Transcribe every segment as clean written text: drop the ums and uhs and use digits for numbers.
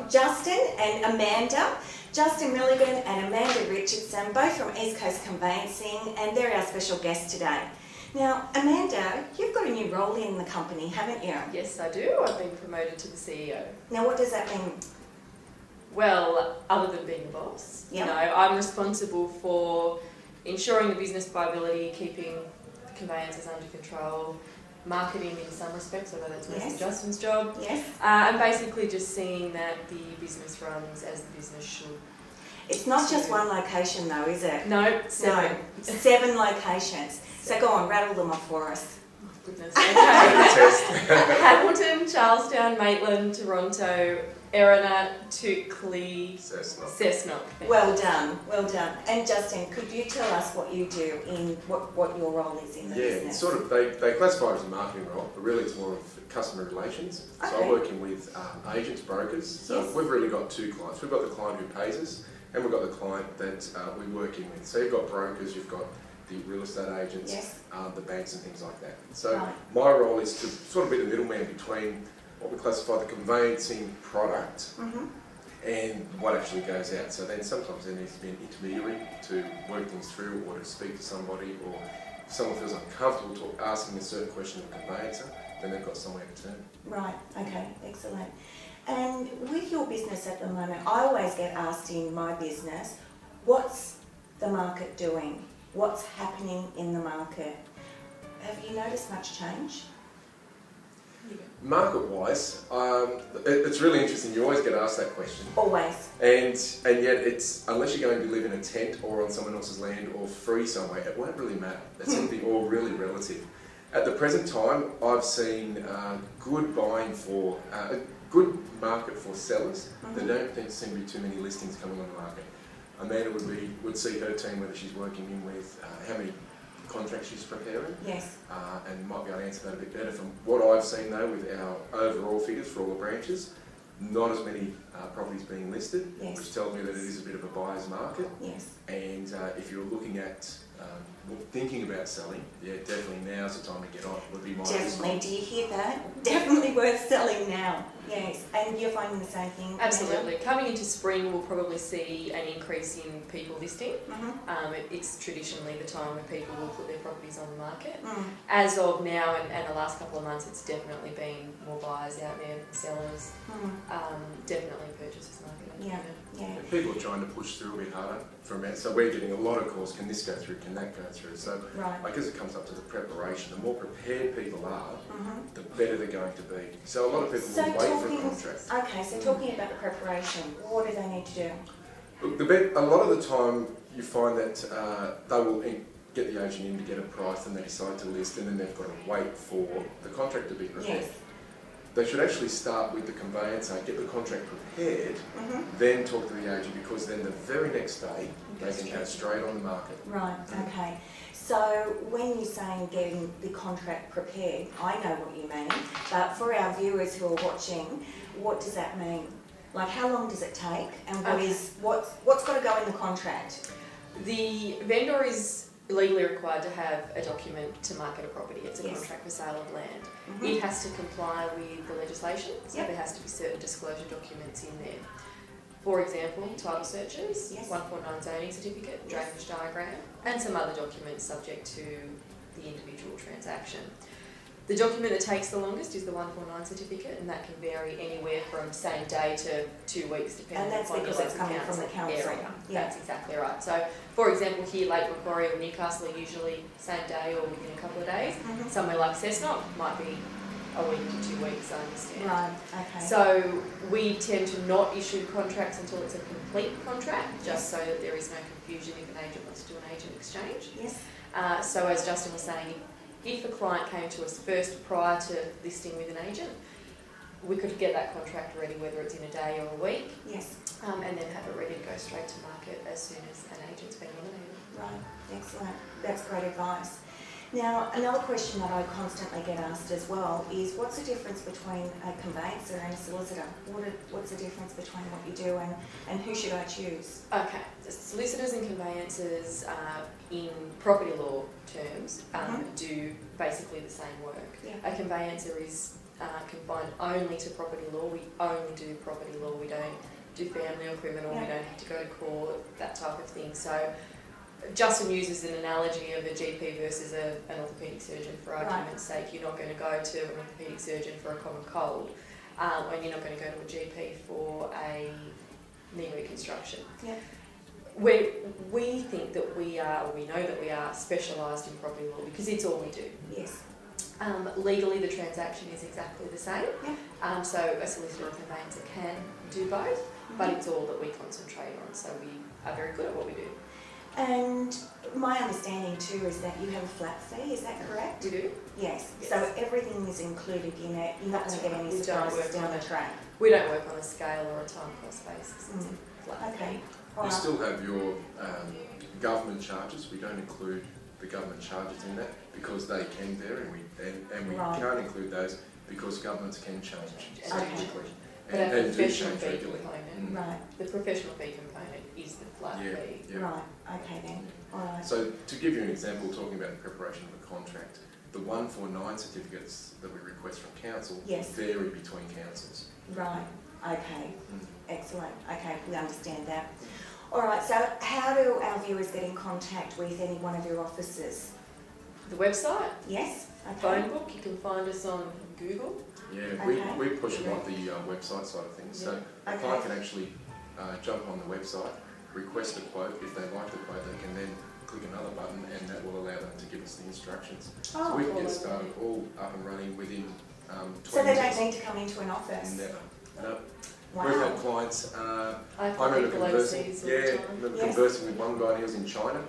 got Justin and Amanda. Justin Milligan and Amanda Richardson, both from East Coast Conveyancing, and they're our special guests today. Now, Amanda, you've got a new role in the company, haven't you? Yes, I do. I've been promoted to the CEO. Now, what does that mean? Well, other than being the boss, Yep. I'm responsible for ensuring the business viability, keeping the conveyancers under control, marketing in some respects, although that's mostly Yes. Justin's job, Yes. and basically just seeing that the business runs as the business should. It's not just one location though, is it? No, 7. No, 7 locations. So go on, rattle them off for us. Oh, goodness. Okay. Hamilton, Charlestown, Maitland, Toronto, Erina, Tukley, Cessnock. Well done, well done. And Justin, could you tell us what you do in what your role is in the business? Yeah, it's sort of, they classify it as a marketing role, but really it's more of customer relations. Okay. So I'm working with agents, brokers. So Yes. we've really got 2 clients. We've got the client who pays us, and we've got the client that we're working with. So you've got brokers, you've got the real estate agents, Yes. the banks and things like that. So Right. my role is to sort of be the middleman between what we classify the conveyancing product and what actually goes out. So then sometimes there needs to be an intermediary to work things through, or to speak to somebody, or if someone feels uncomfortable asking a certain question of a conveyancer, then they've got somewhere to turn. Right, okay, excellent. And with your business at the moment, I always get asked in my business, what's the market doing? What's happening in the market? Have you noticed much change? Market-wise, it's really interesting. You always get asked that question, Always. and yet it's, unless you're going to live in a tent or on someone else's land or free somewhere, it won't really matter. It's something all really relative. At the present time, I've seen good buying for a good market for sellers. There don't seem to be too many listings coming on the market. Amanda would see her team, whether she's working in with how many contracts she's preparing. Yes. And might be able to answer that a bit better. From what I've seen though, with our overall figures for all the branches, not as many properties being listed, Yes. which tells me that it is a bit of a buyer's market. Yes. And if you're looking at thinking about selling, yeah, definitely now's the time to get on. Would be my Definitely. Do you hear that? Definitely worth selling now. Yes. And you're finding the same thing? Absolutely. Coming into spring, we'll probably see an increase in people listing. It's traditionally the time when people will put their properties on the market. As of now and the last couple of months, it's definitely been more buyers out there than sellers. Definitely purchasers market. Yeah. Yeah. And people are trying to push through a bit harder from it. So we're getting a lot of calls, can this go through, can that go through? So Right. I guess it comes up to the preparation. The more prepared people are, the better they're going to be. So a lot of people will wait for a contract. Okay, so talking about the preparation, what do they need to do? Look, a lot of the time you find that they will get the agent in to get a price and they decide to list, and then they've got to wait for the contract to be prepared. Yes. They should actually start with the conveyancer, get the contract prepared, then talk to the agent, because then the very next day they can go straight on the market. Right, okay. So when you're saying getting the contract prepared, I know what you mean, but for our viewers who are watching, what does that mean? Like, how long does it take, and what's got to go in the contract? The vendor is legally required to have a document to market a property. It's a Yes. contract for sale of land. It has to comply with the legislation, so Yep. there has to be certain disclosure documents in there. For example, title searches, Yes. 149 zoning certificate, drainage diagram, and some other documents subject to the individual transaction. The document that takes the longest is the 149 certificate, and that can vary anywhere from same day to 2 weeks, depending And that's upon because the it's local coming from the council. area. Yeah. That's exactly right. So, for example, here Lake Macquarie or Newcastle are usually same day or within a couple of days. Somewhere like Cessnock might be a week to 2 weeks, I understand. Right, okay. So we tend to not issue contracts until it's a complete contract, just so that there is no confusion if an agent wants to do an agent exchange. Yes. So as Justin was saying, if a client came to us first prior to listing with an agent, we could get that contract ready, whether it's in a day or a week, Yes. and then have it ready to go straight to market as soon as an agent's been nominated. Right, excellent. That's great advice. Now, another question that I constantly get asked as well is, what's the difference between a conveyancer and a solicitor? What's the difference between what you do and who should I choose? Okay, the solicitors and conveyancers in property law terms do basically the same work. Yeah. A conveyancer is confined only to property law. We only do property law. We don't do family or criminal. Yeah. We don't have to go to court, that type of thing. So Justin uses an analogy of a GP versus an orthopaedic surgeon for argument's sake. You're not going to go to an orthopaedic surgeon for a common cold, and you're not going to go to a GP for a knee reconstruction. Yeah. We think that we know that we are specialised in property law because it's all we do. Yes. Legally, the transaction is exactly the same. Yeah. So a solicitor or conveyancer can do both, but it's all that we concentrate on. So we are very good at what we do. And my understanding too is that you have a flat fee, is that correct? We do. Yes. Yes. So everything is included in it. You're not going to get any We don't surprises work down on the it. track. We don't work on a scale or a time cost basis. It's a flat Okay. fee. All You right. still have your government charges. We don't include the government charges in that because they can vary, and we Right. can't include those because governments can change strategically But our and do professional change fee regularly. component, Right. the professional fee component is the flat Yeah, fee. yeah. Right. Okay then. All right. So to give you an example, talking about the preparation of a contract, the 149 certificates that we request from council Yes. vary between councils. Right. Okay. Mm. Excellent. Okay, we understand that. All right. So how do our viewers get in contact with any one of your offices? The website, Yes. Okay. phone book, you can find us on Google. Yeah, Okay. we push a lot the website side of things. So the Okay. client can actually jump on the website, request a quote. If they like the quote, they can then click another button, and that will allow them to give us the instructions. So Oh, we can all get over. started all up and running within 20 so they minutes. don't need to come into an office? Never. No. Wow. We've had clients. I I have remember people conversing. overseas all Yeah, the time. remember Yes. conversing with one guy. He was in China.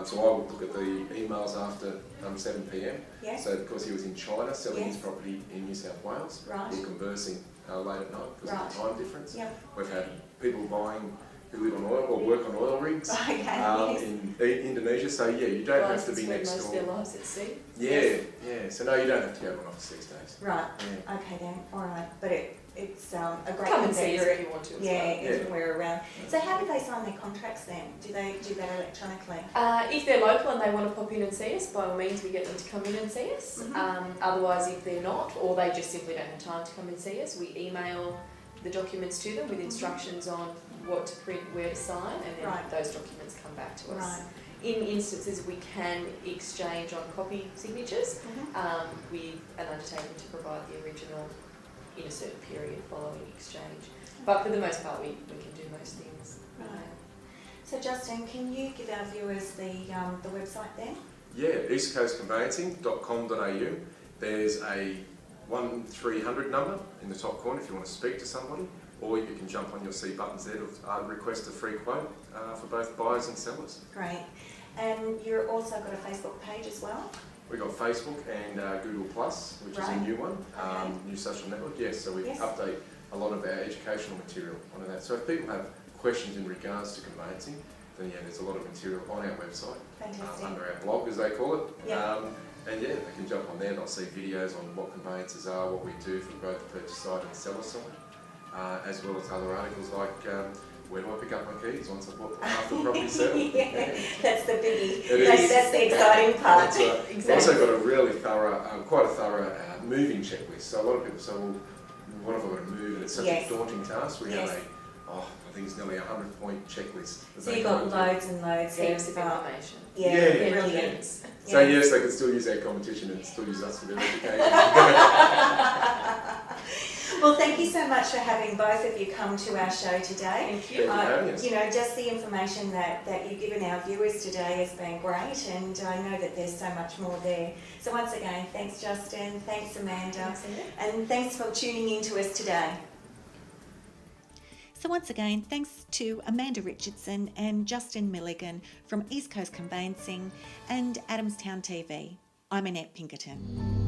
So I would look at the emails after 7 p.m. Yes. So because he was in China selling his Yes. property in New South Wales, Right. we were conversing late at night because of the time difference. Yep. We've had people buying who live on oil or work on oil rigs Okay. Yes. in Indonesia. So yeah, you don't have to be Spend next most of their door. lives at sea. Yeah, yeah. So no, you don't have to go to an office these days. Right. Yeah. Okay then. All right. But it's a great Come and see us competitor. if you want to as Yeah, well. everywhere around. So how do they sign their contracts then? Do they do that electronically? If they're local and they want to pop in and see us, by all means we get them to come in and see us. Otherwise, if they're not, or they just simply don't have time to come and see us, we email the documents to them with instructions on what to print, where to sign, and then Right. those documents come back to us. Right. In instances, we can exchange on copy signatures with an undertaking to provide the original in a certain period following exchange. But for the most part, we can do most things. Right. So Justin, can you give our viewers the website then? Yeah, eastcoastconveyancing.com.au. There's a 1300 number in the top corner if you want to speak to somebody, or you can jump on your C buttons there to request a free quote for both buyers and sellers. Great. And you're also got a Facebook page as well? We've got Facebook and Google Plus, which is Right. a new one, Okay. new social network. Yes, so we Yes. update a lot of our educational material onto that. So if people have questions in regards to conveyancing, then yeah, there's a lot of material on our website, Fantastic. under our blog as they call it. Yeah. And yeah, they can jump on there, they'll see videos on what conveyances are, what we do for both the purchase side and seller side, as well as other articles like where do I pick up my keys once I've bought half the property settled. Yeah, that's the biggie. It is. That's the exciting part. That's right. We've also got a really thorough, quite a thorough moving checklist. So a lot of people say, well, what if I've got to move? And it's such Yes. a daunting task. We Yes. have I think it's nearly a 100-point checklist. that So they you've go got into. loads and loads Heaps of of information. yeah, Yeah. brilliant. So yes, they can still use our competition and still use us for their education. Well, thank you so much for having both of you come to our show today. Thank Thank you. you for having us. You know, just the information that you've given our viewers today has been great, and I know that there's so much more there. So once again, thanks Justin, thanks Amanda, Thanks, Annette. and thanks for tuning in to us today. So once again, thanks to Amanda Richardson and Justin Milligan from East Coast Conveyancing and Adamstown TV. I'm Annette Pinkerton.